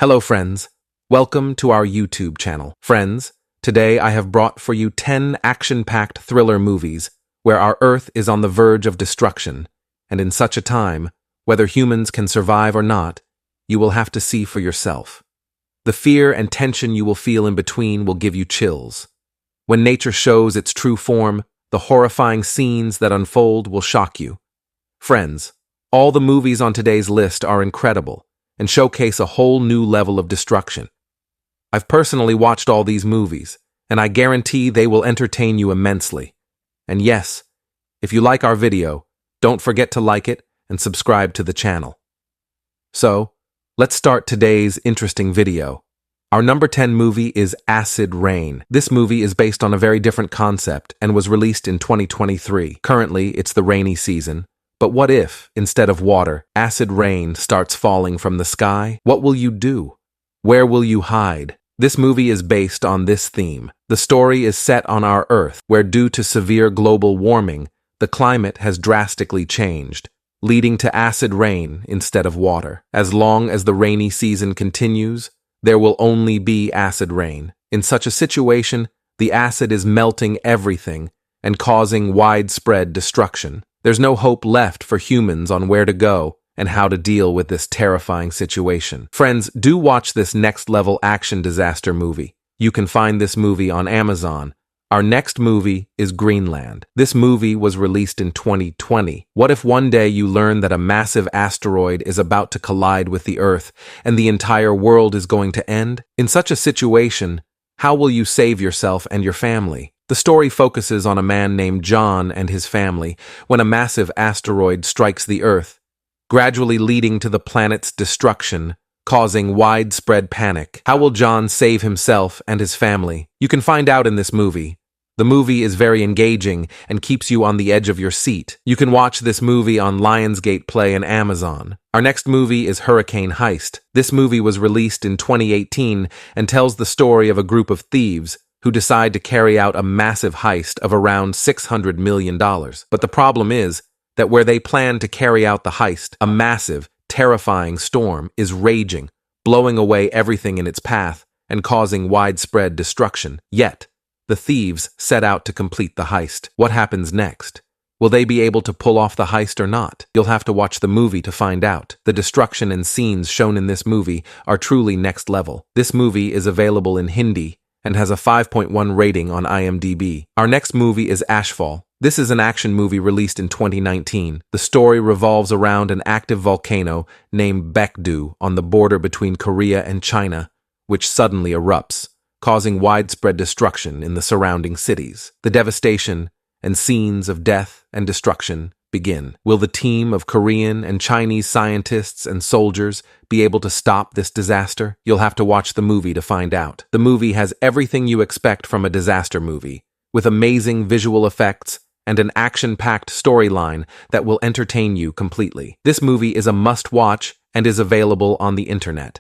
Hello friends, welcome to our YouTube channel. Friends, today I have brought for you 10 action-packed thriller movies where our Earth is on the verge of destruction, and in such a time, whether humans can survive or not, you will have to see for yourself. The fear and tension you will feel in between will give you chills. When nature shows its true form, the horrifying scenes that unfold will shock you. Friends, all the movies on today's list are incredible and showcase a whole new level of destruction. I've personally watched all these movies, and I guarantee they will entertain you immensely. And yes, if you like our video, don't forget to like it and subscribe to the channel. So, let's start today's interesting video. Our number 10 movie is Acid Rain. This movie is based on a very different concept and was released in 2023. Currently, it's the rainy season. But what if, instead of water, acid rain starts falling from the sky? What will you do? Where will you hide? This movie is based on this theme. The story is set on our Earth, where due to severe global warming, the climate has drastically changed, leading to acid rain instead of water. As long as the rainy season continues, there will only be acid rain. In such a situation, the acid is melting everything and causing widespread destruction. There's no hope left for humans on where to go and how to deal with this terrifying situation. Friends, do watch this next-level action disaster movie. You can find this movie on Amazon. Our next movie is Greenland. This movie was released in 2020. What if one day you learn that a massive asteroid is about to collide with the Earth and the entire world is going to end? In such a situation, how will you save yourself and your family? The story focuses on a man named John and his family when a massive asteroid strikes the Earth, gradually leading to the planet's destruction, causing widespread panic. How will John save himself and his family? You can find out in this movie. The movie is very engaging and keeps you on the edge of your seat. You can watch this movie on Lionsgate Play and Amazon. Our next movie is Hurricane Heist. This movie was released in 2018 and tells the story of a group of thieves who decide to carry out a massive heist of around $600 million. But the problem is that where they plan to carry out the heist, a massive, terrifying storm is raging, blowing away everything in its path and causing widespread destruction. Yet, the thieves set out to complete the heist. What happens next? Will they be able to pull off the heist or not? You'll have to watch the movie to find out. The destruction and scenes shown in this movie are truly next level. This movie is available in Hindi and has a 5.1 rating on IMDb. Our next movie is Ashfall. This is an action movie released in 2019. The story revolves around an active volcano named Baekdu on the border between Korea and China, which suddenly erupts, causing widespread destruction in the surrounding cities. The devastation and scenes of death and destruction begin. Will the team of Korean and Chinese scientists and soldiers be able to stop this disaster? You'll have to watch the movie to find out. The movie has everything you expect from a disaster movie, with amazing visual effects and an action-packed storyline that will entertain you completely. This movie is a must-watch and is available on the internet.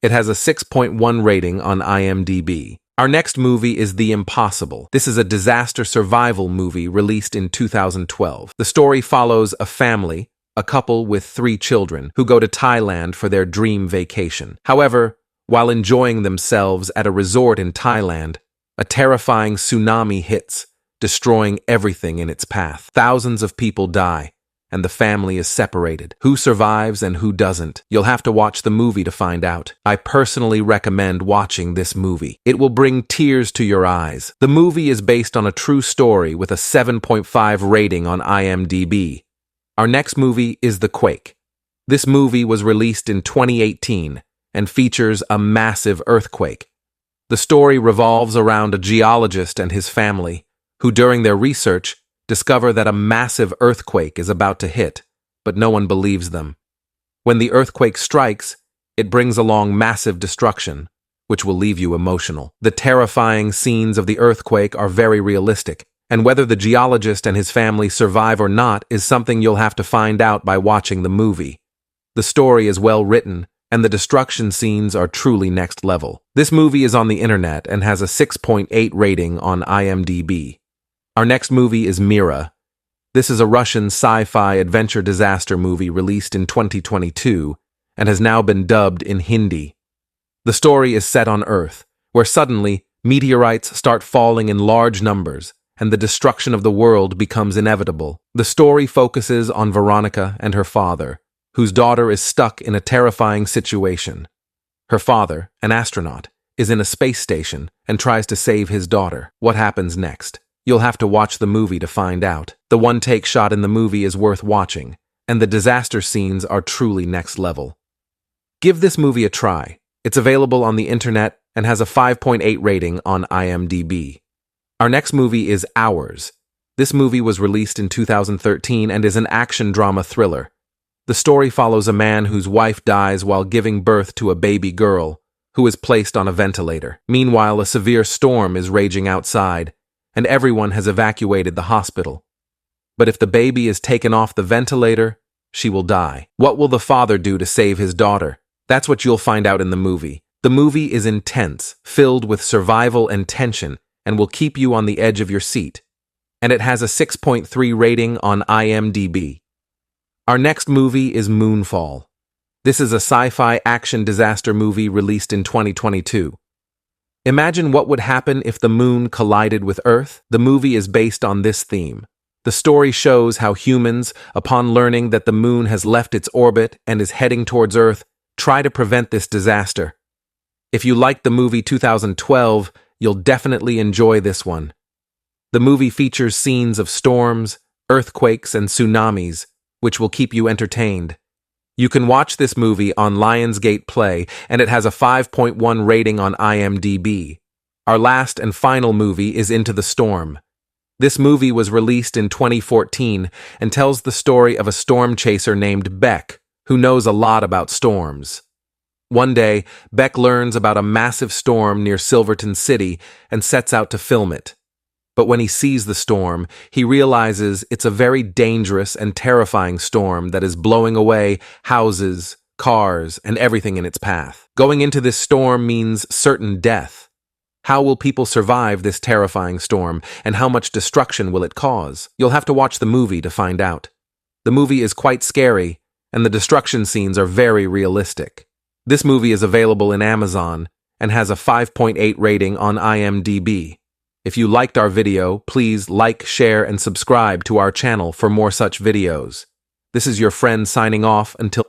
It has a 6.1 rating on IMDb. Our next movie is The Impossible. This is a disaster survival movie released in 2012. The story follows a family, a couple with 3 children, who go to Thailand for their dream vacation. However, while enjoying themselves at a resort in Thailand, a terrifying tsunami hits, destroying everything in its path. Thousands of people die, and the family is separated. Who survives and who doesn't? You'll have to watch the movie to find out. I personally recommend watching this movie. It will bring tears to your eyes. The movie is based on a true story with a 7.5 rating on IMDb. Our next movie is The Quake. This movie was released in 2018 and features a massive earthquake. The story revolves around a geologist and his family, who during their research discover that a massive earthquake is about to hit, but no one believes them. When the earthquake strikes, it brings along massive destruction, which will leave you emotional. The terrifying scenes of the earthquake are very realistic, and whether the geologist and his family survive or not is something you'll have to find out by watching the movie. The story is well written, and the destruction scenes are truly next level. This movie is on the internet and has a 6.8 rating on IMDb. Our next movie is Mira. This is a Russian sci-fi adventure disaster movie released in 2022 and has now been dubbed in Hindi. The story is set on Earth, where suddenly meteorites start falling in large numbers, and the destruction of the world becomes inevitable. The story focuses on Veronica and her father, whose daughter is stuck in a terrifying situation. Her father, an astronaut, is in a space station and tries to save his daughter. What happens next? You'll have to watch the movie to find out. The one-take shot in the movie is worth watching, and the disaster scenes are truly next level. Give this movie a try. It's available on the internet and has a 5.8 rating on IMDb. Our next movie is Ours. This movie was released in 2013 and is an action drama thriller. The story follows a man whose wife dies while giving birth to a baby girl, who is placed on a ventilator. Meanwhile, a severe storm is raging outside, and everyone has evacuated the hospital. But if the baby is taken off the ventilator, she will die. What will the father do to save his daughter? That's what you'll find out in the movie. The movie is intense, filled with survival and tension, and will keep you on the edge of your seat. And it has a 6.3 rating on IMDb. Our next movie is Moonfall. This is a sci-fi action disaster movie released in 2022. Imagine what would happen if the moon collided with Earth. The movie is based on this theme. The story shows how humans, upon learning that the moon has left its orbit and is heading towards Earth, try to prevent this disaster. If you liked the movie 2012, you'll definitely enjoy this one. The movie features scenes of storms, earthquakes, and tsunamis, which will keep you entertained. You can watch this movie on Lionsgate Play, and it has a 5.1 rating on IMDb. Our last and final movie is Into the Storm. This movie was released in 2014 and tells the story of a storm chaser named Beck, who knows a lot about storms. One day, Beck learns about a massive storm near Silverton City and sets out to film it. But when he sees the storm, he realizes it's a very dangerous and terrifying storm that is blowing away houses, cars, and everything in its path. Going into this storm means certain death. How will people survive this terrifying storm, and how much destruction will it cause? You'll have to watch the movie to find out. The movie is quite scary, and the destruction scenes are very realistic. This movie is available in Amazon and has a 5.8 rating on IMDb. If you liked our video, please like, share, and subscribe to our channel for more such videos. This is your friend signing off until